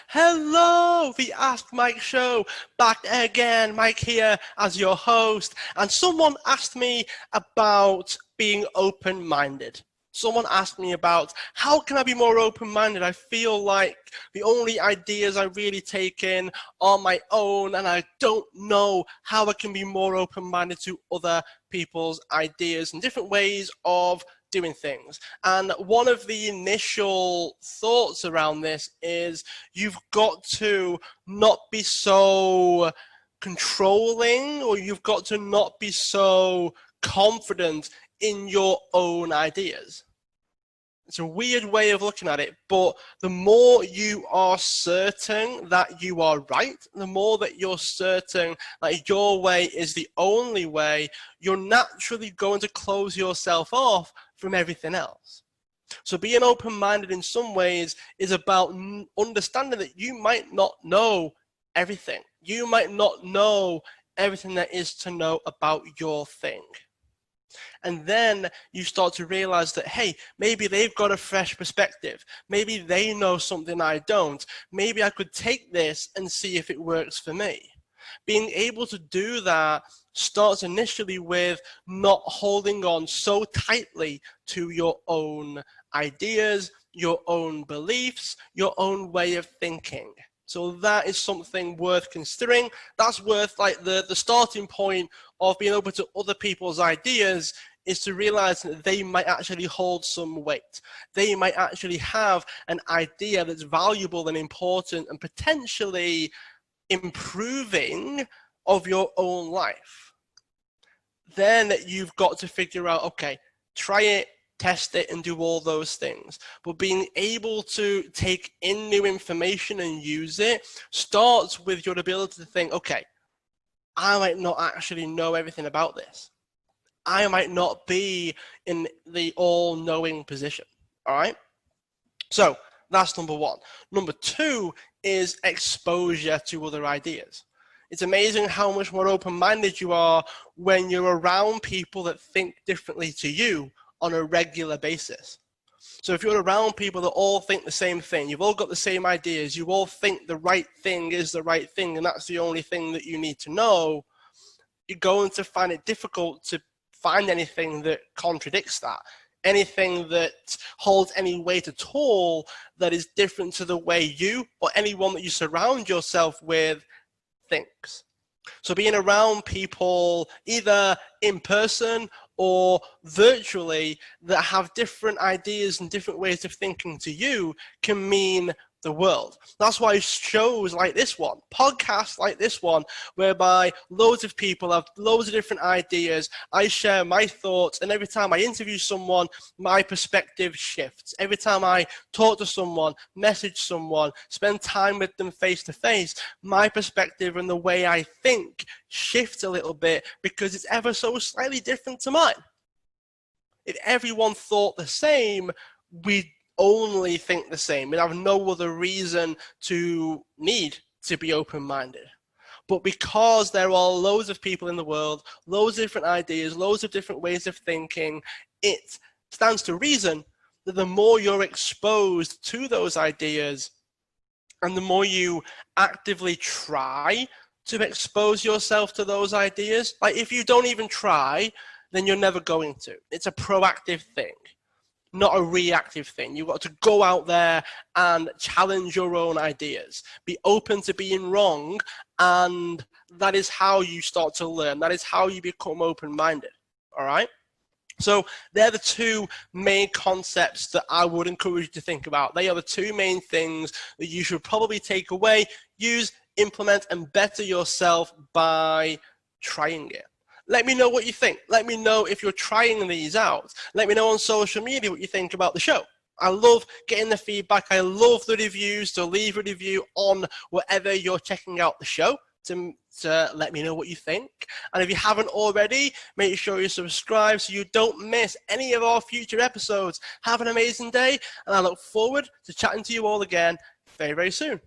Hello, the Ask Mike show, back again, Mike here as your host, and someone asked me about being open-minded. Someone asked me about how can I be more open-minded? I feel like the only ideas I really take in are my own, and I don't know how I can be more open-minded to other people's ideas and different ways of doing things. And one of the initial thoughts around this is you've got to not be so controlling, or you've got to not be so confident in your own ideas. It's a weird way of looking at it, but the more you are certain that you are right, the more that you're certain that your way is the only way, you're naturally going to close yourself off from everything else. So being open-minded in some ways is about understanding that you might not know everything. You might not know everything there is to know about your thing. And then you start to realize that, hey, maybe they've got a fresh perspective. Maybe they know something I don't. Maybe I could take this and see if it works for me. Being able to do that starts initially with not holding on so tightly to your own ideas, your own beliefs, your own way of thinking. So that is something worth considering. That's worth like the starting point of being open to other people's ideas, is to realize that they might actually hold some weight. They might actually have an idea that's valuable and important and potentially improving of your own life. Then you've got to figure out, okay, try it, test it, and do all those things. But being able to take in new information and use it starts with your ability to think, okay, I might not actually know everything about this. I might not be in the all-knowing position, all right? So that's number one. Number two is exposure to other ideas. It's amazing how much more open-minded you are when you're around people that think differently to you on a regular basis. So if you're around people that all think the same thing, you've all got the same ideas, you all think the right thing is the right thing and that's the only thing that you need to know, you're going to find it difficult to find anything that contradicts that, anything that holds any weight at all that is different to the way you or anyone that you surround yourself with thinks. So being around people either in person or virtually that have different ideas and different ways of thinking to you can mean the world. That's why shows like this one, podcasts like this one, whereby loads of people have loads of different ideas, I share my thoughts, and every time I interview someone, my perspective shifts. Every time I talk to someone, message someone, spend time with them face to face, my perspective and the way I think shifts a little bit because it's ever so slightly different to mine. If everyone thought the same, we'd only think the same. We have no other reason to need to be open-minded. But because there are loads of people in the world, loads of different ideas, loads of different ways of thinking, it stands to reason that the more you're exposed to those ideas and the more you actively try to expose yourself to those ideas, like if you don't even try, then you're never going to. It's a proactive thing, not a reactive thing. You've got to go out there and challenge your own ideas. Be open to being wrong, and that is how you start to learn. That is how you become open-minded, all right? So they're the two main concepts that I would encourage you to think about. They are the two main things that you should probably take away, use, implement, and better yourself by trying it. Let me know what you think. Let me know if you're trying these out. Let me know on social media what you think about the show. I love getting the feedback. I love the reviews. So leave a review on wherever you're checking out the show to let me know what you think. And if you haven't already, make sure you subscribe so you don't miss any of our future episodes. Have an amazing day, and I look forward to chatting to you all again very, very soon.